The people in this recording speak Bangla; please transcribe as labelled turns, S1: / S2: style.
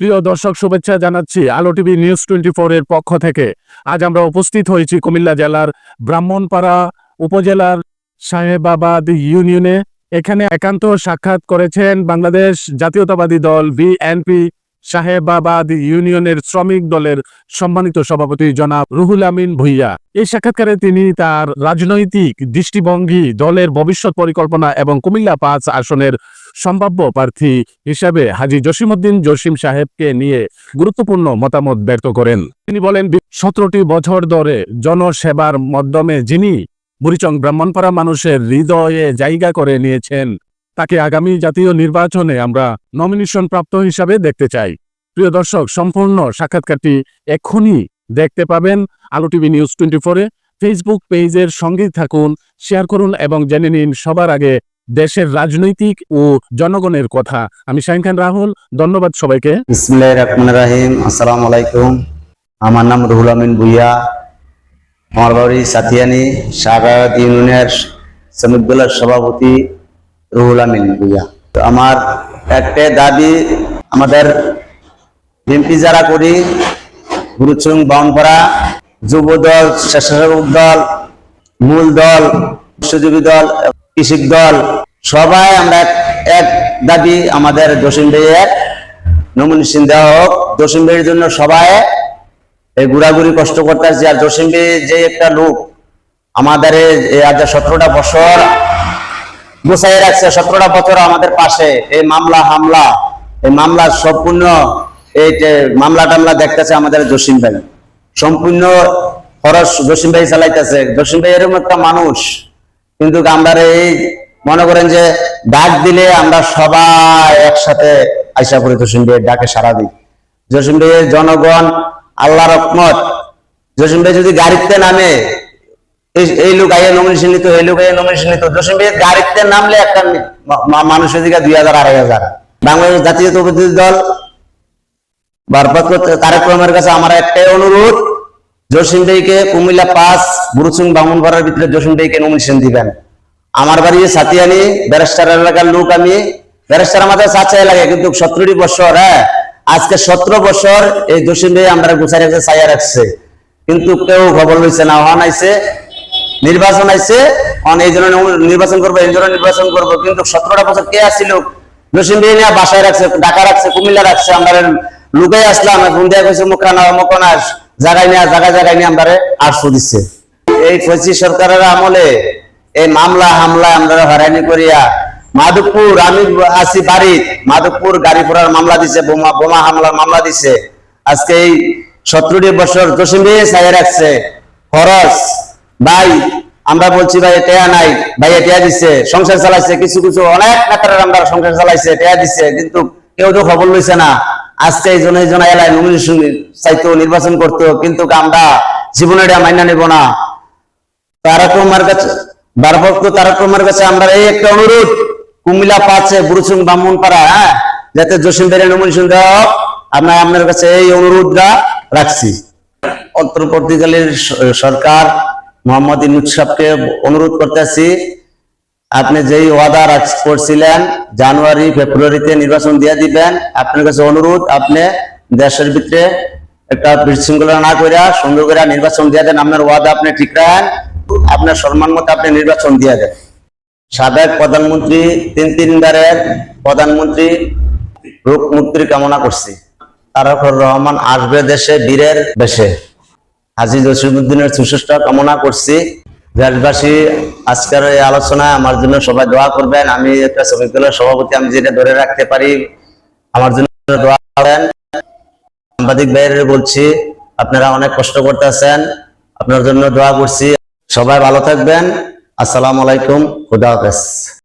S1: প্রিয় দর্শক, শুভেচ্ছা জানাচ্ছি আলো টিভি নিউজ 24 এর পক্ষ থেকে। আজ আমরা উপস্থিত হয়েছি কুমিল্লা জেলার ব্রাহ্মণপাড়া উপজেলার সাহেবাবাদ ইউনিয়নে। এখানে একান্ত সাক্ষাৎ করেছেন বাংলাদেশ জাতীয়তাবাদী দল বিএনপি সাহেবাবাদ ইউনিয়নের শ্রমিক দলের সম্মানিত সভাপতি জনাব রুহুল আমিন ভূঁইয়া। এই সাক্ষাৎকারে তিনি তার রাজনৈতিক দৃষ্টিভঙ্গি, দলের ভবিষ্যৎ পরিকল্পনা এবং কুমিল্লা 5 আসনের সম্ভাব্য প্রার্থী হিসাবে হাজী জসিমউদ্দিন জসিম সাহেবকে নিয়ে গুরুত্বপূর্ণ মতামত ব্যক্ত করেন। তিনি বলেন, 17টি বছর ধরে জনসেবার মাধ্যমে যিনি বুড়িচং ব্রাহ্মণপাড়া মানুষের হৃদয়ে জায়গা করে নিয়েছেন, তাকে আগামী জাতীয় নির্বাচনে আমরা নমিনেশন প্রাপ্ত হিসাবে দেখতে চাই। প্রিয় দর্শক, সম্পূর্ণ সাক্ষাৎকারটি এক্ষুনি দেখতে পাবেন আলো টিভি নিউজ 24-এ। ফেসবুক পেজের সঙ্গে থাকুন, শেয়ার করুন এবং জেনে নিন সবার আগে দেশের রাজনৈতিক ও জনগণের কথা। আমি শাহিন খান রাহুল, ধন্যবাদ সবাইকে।
S2: বিসমিল্লাহির রহমানির রহিম। আসসালামু আলাইকুম। আমার নাম রুহুল আমিন ভূঁইয়া। আমার বাড়ি সাতিয়ানি, সাহেবাবাদ ইউনিয়নের শ্রমিক দলের সভাপতি রুহুল আমিন ভূঁইয়া। আমার একটাই দাবি, আমাদের বিএনপি যারা করি, বুড়িচং ব্রাহ্মণপাড়া যুব দল, স্বেচ্ছাসেবক দল, মূল দল, মৎস্যজীবী দল, কৃষক দল, সবাই আমরা এক দাবি, আমাদের জসিম ভাইয়ের নমিনেশন দেওয়া হোক। জসিম ভাইয়ের জন্য সবাই এই ঘোরাঘুরি কষ্ট করতে আসছে। আর জসিম ভাই যে একটা লোক আমাদের আজ 17টা বছর গোছাই রাখছে, 17টা বছর আমাদের পাশে। এই মামলা হামলা, এই মামলার সম্পূর্ণ এই মামলা টামলা দেখতেছে আমাদের জসিম ভাই, সম্পূর্ণ খরচ জসিম ভাই চালাইতেছে। জসিম ভাই এরকম একটা মানুষ, কিন্তু আমরা এই মনে করেন যে ডাক দিলে আমরা সবাই একসাথে আইসা করি, জসিম ভাইয়ের ডাকে সাড়া দিই। জসিম ভাইয়ের জনগণ আল্লাহ রহমত। জসিম ভাই যদি গাড়িতে নামে, এই লোক আইয়া নমিনেশন নিত, এই লোক আইয়া নমিনেশন নিত। জসিম ভাইয়ের গাড়িতে নামলে একটা মানুষের দিকে 2000 2500। বাংলাদেশ জাতীয়তাবাদী দল ভারপ্রাপ্ত তারেক রহমানের কাছে আমার একটাই অনুরোধ, জসিম ভাইকে কুমিল্লা 5 বুড়িচং ব্রাহ্মণপাড়ার ভিতরে জসিম ভাইকে নমিনেশন দিবেন। আমার বাড়ি সাতিয়ানি, ব্যারিস্টার এলাকার লোক আমি। ব্যারিস্টার আমাদের চাচাই লাগে, কিন্তু 17টি বছর, আজকে 17 বছর এই জসিম ভাই আমরা গুছাই রাখছে, চাইয়া রাখছে, কিন্তু কেউ খবর লইছে না। হন আইছে নির্বাচন, আইছে এই জন্য নির্বাচন করবো, এই জন্য নির্বাচন করবো, কিন্তু 17টা বছর কে আসছিল? জসিম ভাই নিয়ে বাসায় রাখছে, ঢাকা রাখছে, কুমিল্লা রাখছে। আমরা লুকাই আসলাম, এখন দেখা গেছে মুখানাস জায়গায় নিয়ে আমরা 800 দিচ্ছে। এই 25 সরকারের আমলে এই মামলা হামলা আমরা হয়রানি করিয়া মাধবপুর, আমি আছি বাড়ি মাধবপুর, গাড়ি পোড়ার মামলা দিছে, বোমা হামলার মামলা দিছে। আজকে এই 17টি বছর জসিম ভাই চাইয়া রাখছে। খরচ ভাই আমরা বলছি, ভাই টেয়া নাই, ভাই টেয়া দিচ্ছে, সংসার চালাইছে। কিছু কিছু অনেক নেতারা আমরা সংসার চালাইছে, টেয়া দিচ্ছে, কিন্তু কেউ তো খবর লইছে না। আজকে এই জন্য এলাকায় নমিনেশন চাইতো, নির্বাচন করতো, কিন্তু আমরা জীবনে এটা মাইনা নেব না। তারেক রহমানের কাছে, ভারপ্রাপ্ত তারেক রহমানের কাছে আমরা এই একটা অনুরোধ, কুমিল্লা 5 বুড়িচং ব্রাহ্মণপাড়া, যাতে জসিম ভাইয়ের নমিনেশন দেওয়া হোক। আমরা আপনার কাছে এই অনুরোধটা রাখছি। অন্তর্বর্তীকালীন সরকার মোহাম্মদ ইউনূস সাহেবকে অনুরোধ করতেছি, আপনি যেই ওয়াদা করছিলেন জানুয়ারি ফেব্রুয়ারিতে নির্বাচন দিয়ে দিবেন, আপনার কাছে অনুরোধ, আপনি দেশের ভিতরে একটা বিশৃঙ্খলা না করে সুন্দর করে নির্বাচন দিয়ে দেন। আপনার ওয়াদা আপনি ঠিক রাখেন, আপনার সম্মান মতো আপনি নির্বাচন দিয়ে দেন। সাবেক প্রধানমন্ত্রী 3 বারের প্রধানমন্ত্রী রোগ মুক্তির কামনা করছি। তারেক রহমান আসবে দেশে বীরের বেশে। হাজী জসিমউদ্দিনের সুস্বাস্থ্য কামনা করছি। দেশবাসী আজকের এই আলোচনায় আমার জন্য সবাই দোয়া করবেন। আমি একটা শ্রমিক দলের সভাপতি, আমি যেটা ধরে রাখতে পারি, আমার জন্য দোয়া করেন। সাংবাদিক ভাইয়ের বলছি, আপনারা অনেক কষ্ট করতেছেন, আপনার জন্য দোয়া করছি। সবাই ভালো থাকবেন। আসসালামু আলাইকুম, খুদা হাফেজ।